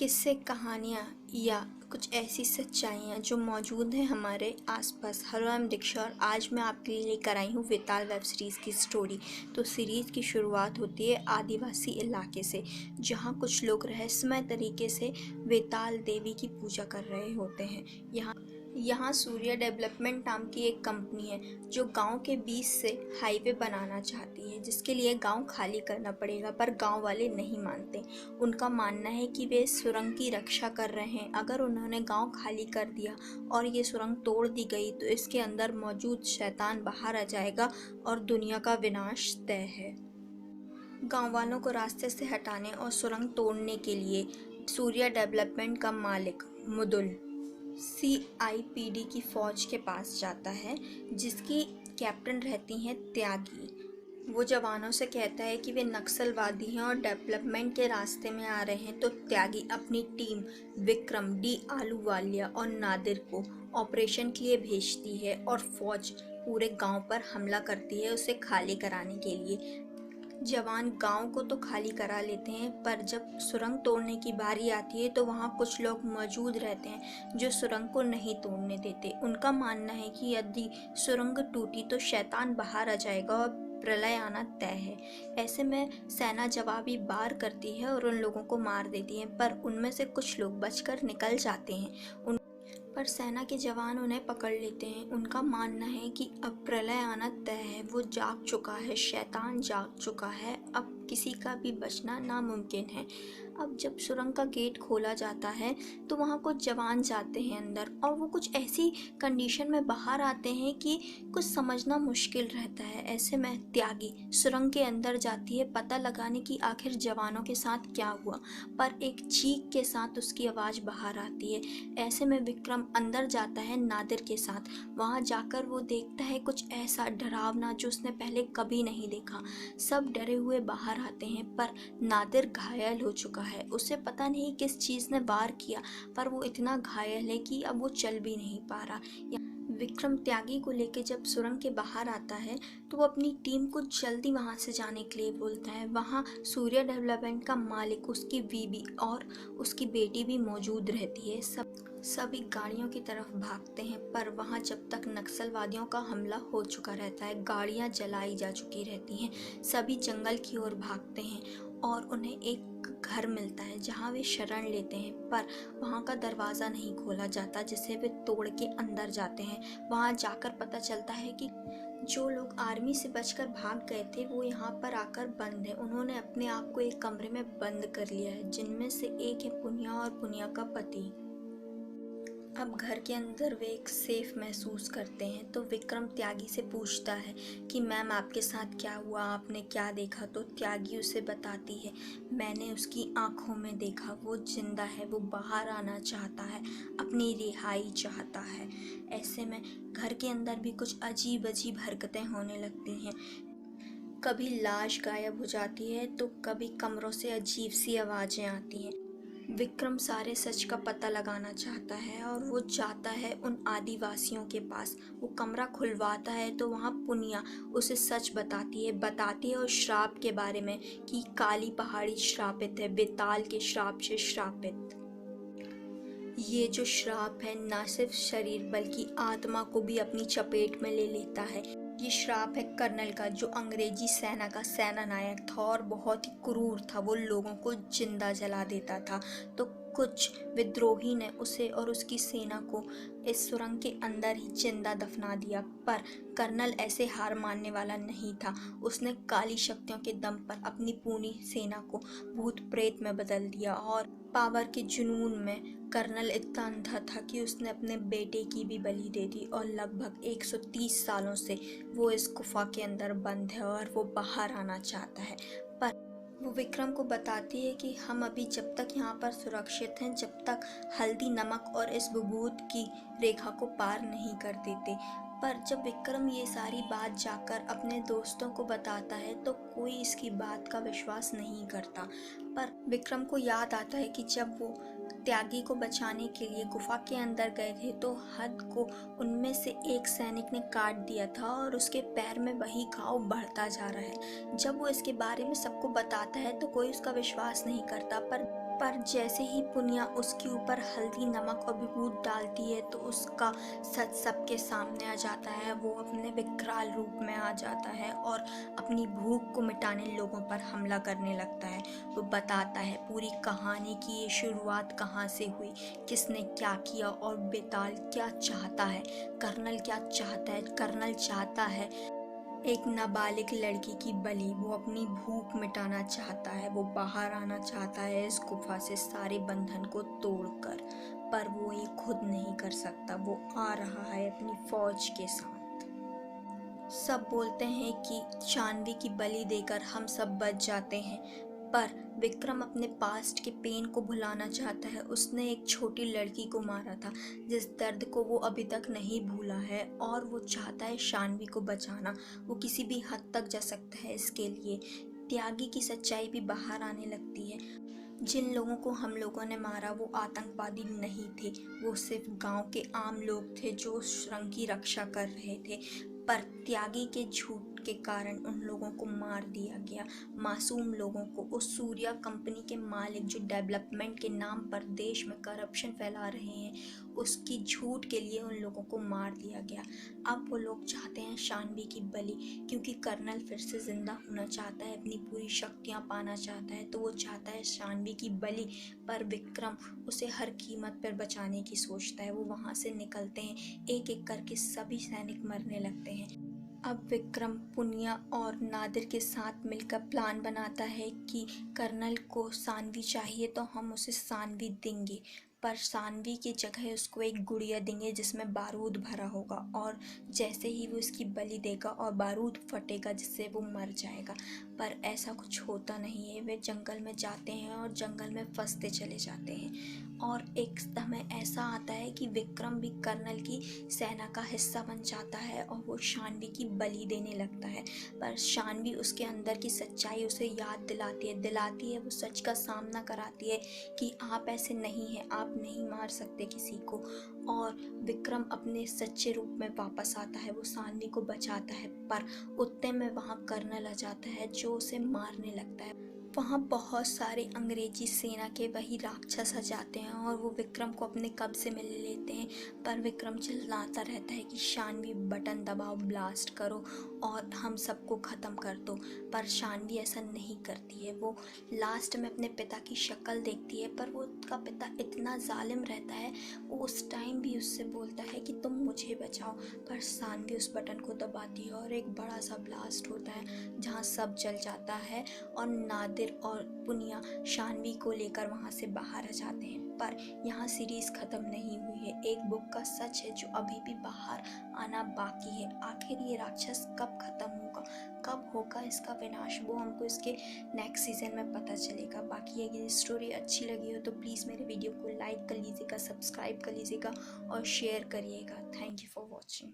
किस्से, कहानियाँ या कुछ ऐसी सच्चाइयाँ जो मौजूद हैं हमारे आसपास। हेलो, आई एम दीक्षा और आज मैं आपके लिए लेकर आई हूँ वेताल वेब सीरीज़ की स्टोरी। तो सीरीज़ की शुरुआत होती है आदिवासी इलाके से, जहाँ कुछ लोग रहस्यमय तरीके से वेताल देवी की पूजा कर रहे होते हैं। यहाँ सूर्य डेवलपमेंट नाम की एक कंपनी है जो गांव के बीच से हाईवे बनाना चाहती है, जिसके लिए गांव खाली करना पड़ेगा, पर गांव वाले नहीं मानते। उनका मानना है कि वे सुरंग की रक्षा कर रहे हैं। अगर उन्होंने गांव खाली कर दिया और ये सुरंग तोड़ दी गई तो इसके अंदर मौजूद शैतान बाहर आ जाएगा और दुनिया का विनाश तय है। गांव वालों को रास्ते से हटाने और सुरंग तोड़ने के लिए सूर्य डेवलपमेंट का मालिक मुदुल CIPD की फौज के पास जाता है, जिसकी कैप्टन रहती हैं त्यागी। वो जवानों से कहता है कि वे नक्सलवादी हैं और डेवलपमेंट के रास्ते में आ रहे हैं। तो त्यागी अपनी टीम विक्रम, डी आलूवालिया और नादिर को ऑपरेशन के लिए भेजती है और फौज पूरे गांव पर हमला करती है उसे खाली कराने के लिए। जवान गांव को तो खाली करा लेते हैं, पर जब सुरंग तोड़ने की बारी आती है तो वहां कुछ लोग मौजूद रहते हैं जो सुरंग को नहीं तोड़ने देते। उनका मानना है कि यदि सुरंग टूटी तो शैतान बाहर आ जाएगा और प्रलय आना तय है। ऐसे में सेना जवाबी वार करती है और उन लोगों को मार देती है, पर उनमें से कुछ लोग बचकर निकल जाते हैं। पर सेना के जवान उन्हें पकड़ लेते हैं। उनका मानना है कि अब प्रलय आना तय है, वो जाग चुका है, शैतान जाग चुका है, अब किसी का भी बचना नामुमकिन है। अब जब सुरंग का गेट खोला जाता है तो वहाँ कुछ जवान जाते हैं अंदर और वो कुछ ऐसी कंडीशन में बाहर आते हैं कि कुछ समझना मुश्किल रहता है। ऐसे में त्यागी सुरंग के अंदर जाती है पता लगाने की आखिर जवानों के साथ क्या हुआ, पर एक चीख के साथ उसकी आवाज़ बाहर आती है। ऐसे में विक्रम अंदर जाता है नादिर के साथ। वहाँ जाकर वो देखता है कुछ ऐसा डरावना जो उसने पहले कभी नहीं देखा। सब डरे हुए बाहर आते हैं, पर नादिर घायल हो चुका है। उसे पता नहीं किस चीज़ ने वार किया, पर वो इतना घायल है कि अब वो चल भी नहीं पा रहा। विक्रम त्यागी को लेके जब सुरंग के बाहर आता है तो वो अपनी टीम को जल्दी वहाँ से जाने के लिए बोलता है। वहाँ सूर्य डेवलपमेंट का मालिक, उसकी बीवी और उसकी बेटी भी मौजूद रहती है। सभी गाड़ियों की तरफ भागते हैं, पर वहाँ जब तक नक्सलवादियों का हमला हो चुका रहता है, गाड़ियाँ जलाई जा चुकी रहती हैं। सभी जंगल की ओर भागते हैं और उन्हें एक घर मिलता है जहाँ वे शरण लेते हैं, पर वहाँ का दरवाज़ा नहीं खोला जाता, जिसे वे तोड़ के अंदर जाते हैं। वहाँ जाकर पता चलता है कि जो लोग आर्मी से बचकर भाग गए थे वो यहाँ पर आकर बंद है। उन्होंने अपने आप को एक कमरे में बंद कर लिया है, जिनमें से एक है पुनिया और पुनिया का पति। अब घर के अंदर वे एक सेफ महसूस करते हैं, तो विक्रम त्यागी से पूछता है कि मैम आपके साथ क्या हुआ, आपने क्या देखा। तो त्यागी उसे बताती है, मैंने उसकी आंखों में देखा, वो जिंदा है, वो बाहर आना चाहता है, अपनी रिहाई चाहता है। ऐसे में घर के अंदर भी कुछ अजीब अजीब हरकतें होने लगती हैं। कभी लाश गायब हो जाती है तो कभी कमरों से अजीब सी आवाज़ें आती हैं। विक्रम सारे सच का पता लगाना चाहता है और वो जाता है उन आदिवासियों के पास। वो कमरा खुलवाता है तो वहाँ पुनिया उसे सच बताती है और श्राप के बारे में कि काली पहाड़ी श्रापित है, बेताल के श्राप से श्रापित। ये जो श्राप है न सिर्फ शरीर बल्कि आत्मा को भी अपनी चपेट में ले लेता है। ये श्राप है कर्नल का, जो अंग्रेजी सेना का सेना नायक था और बहुत ही क्रूर था। वो लोगों को जिंदा जला देता था। तो कुछ विद्रोही ने उसे और उसकी सेना को इस सुरंग के अंदर ही जिंदा दफना दिया, पर कर्नल ऐसे हार मानने वाला नहीं था। उसने काली शक्तियों के दम पर अपनी पूरी सेना को भूत प्रेत में बदल दिया और पावर के जुनून में कर्नल इतना अंधा था कि उसने अपने बेटे की भी बलि दे दी और लगभग 130 सालों से वो इस गुफा के अंदर बंद है और वो बाहर आना चाहता है। पर वो विक्रम को बताती है कि हम अभी जब तक यहाँ पर सुरक्षित हैं, जब तक हल्दी, नमक और इस विभूत की रेखा को पार नहीं कर देते। पर जब विक्रम ये सारी बात जाकर अपने दोस्तों को बताता है तो कोई इसकी बात का विश्वास नहीं करता। पर विक्रम को याद आता है कि जब वो त्यागी को बचाने के लिए गुफा के अंदर गए थे तो हद को उनमें से एक सैनिक ने काट दिया था और उसके पैर में वही घाव बढ़ता जा रहा है। जब वो इसके बारे में सबको बताता है तो कोई उसका विश्वास नहीं करता, पर पर जैसे ही पुनिया उसके ऊपर हल्दी नमक और विभूत डालती है तो उसका सच सबके सामने आ जाता है। वो अपने विकराल रूप में आ जाता है और अपनी भूख को मिटाने लोगों पर हमला करने लगता है। वो बताता है पूरी कहानी की ये शुरुआत कहाँ से हुई, किसने क्या किया और बेताल क्या चाहता है। कर्नल क्या चाहता है? कर्नल चाहता है एक नाबालिग लड़की की बलि। वो अपनी भूख मिटाना चाहता है, वो बाहर आना चाहता है इस गुफा से सारे बंधन को तोड़कर, पर वो ये खुद नहीं कर सकता। वो आ रहा है अपनी फौज के साथ। सब बोलते हैं कि शानवी की बलि देकर हम सब बच जाते हैं, पर विक्रम अपने पास्ट के पेन को भुलाना चाहता है। उसने एक छोटी लड़की को मारा था जिस दर्द को वो अभी तक नहीं भूला है, और वो चाहता है शानवी को बचाना। वो किसी भी हद तक जा सकता है इसके लिए। त्यागी की सच्चाई भी बाहर आने लगती है। जिन लोगों को हम लोगों ने मारा वो आतंकवादी नहीं थे, वो सिर्फ गांव के आम लोग थे जो सुरंग की रक्षा कर रहे थे। पर त्यागी के झूठ के कारण उन लोगों को मार दिया गया, मासूम लोगों को। उस सूर्या कंपनी के मालिक जो डेवलपमेंट के नाम पर देश में करप्शन फैला रहे हैं, उसकी झूठ के लिए उन लोगों को मार दिया गया। अब वो लोग चाहते हैं शानवी की बलि, क्योंकि कर्नल फिर से जिंदा होना चाहता है, अपनी पूरी शक्तियां पाना चाहता है, तो वो चाहता है शानवी की बलि। पर विक्रम उसे हर कीमत पर बचाने की सोचता है। वो वहां से निकलते हैं, एक एक करके सभी सैनिक मरने लगते हैं। अब विक्रम पुनिया और नादिर के साथ मिलकर प्लान बनाता है कि कर्नल को सानवी चाहिए तो हम उसे सानवी देंगे, पर सानवी की जगह उसको एक गुड़िया देंगे जिसमें बारूद भरा होगा, और जैसे ही वो इसकी बलि देगा और बारूद फटेगा जिससे वो मर जाएगा। पर ऐसा कुछ होता नहीं है। वे जंगल में जाते हैं और जंगल में फंसते चले जाते हैं, और एक समय ऐसा आता है कि विक्रम भी कर्नल की सेना का हिस्सा बन जाता है और वो शानवी की बलि देने लगता है। पर शानवी उसके अंदर की सच्चाई उसे याद दिलाती है, वो सच का सामना कराती है कि आप ऐसे नहीं हैं, आप नहीं मार सकते किसी को। और विक्रम अपने सच्चे रूप में वापस आता है, वो शानवी को बचाता है। पर उतने में वहाँ कर्नल आ जाता है जो उसे मारने लगता है। वहाँ बहुत सारे अंग्रेजी सेना के वही राक्षस आ जाते हैं और वो विक्रम को अपने कब्जे में ले लेते हैं। पर विक्रम चिल्लाता रहता है कि शानवी बटन दबाओ, ब्लास्ट करो और हम सबको ख़त्म कर दो। पर शानवी ऐसा नहीं करती है। वो लास्ट में अपने पिता की शक्ल देखती है, पर वो उसका पिता इतना जालिम रहता है, वो उस टाइम भी उससे बोलता है कि तुम मुझे बचाओ। पर शानवी उस बटन को दबाती है और एक बड़ा सा ब्लास्ट होता है जहाँ सब जल जाता है, और नादिर और पुनिया शानवी को लेकर वहाँ से बाहर आ जाते हैं। पर यहाँ सीरीज ख़त्म नहीं हुई है। एक बुक का सच है जो अभी भी बाहर आना बाकी है। आखिर ये राक्षस कब ख़त्म होगा, कब होगा इसका विनाश, वो हमको इसके नेक्स्ट सीज़न में पता चलेगा। बाकी अगर ये स्टोरी अच्छी लगी हो तो प्लीज़ मेरे वीडियो को लाइक कर लीजिएगा, सब्सक्राइब कर लीजिएगा और शेयर करिएगा। Thank you for watching.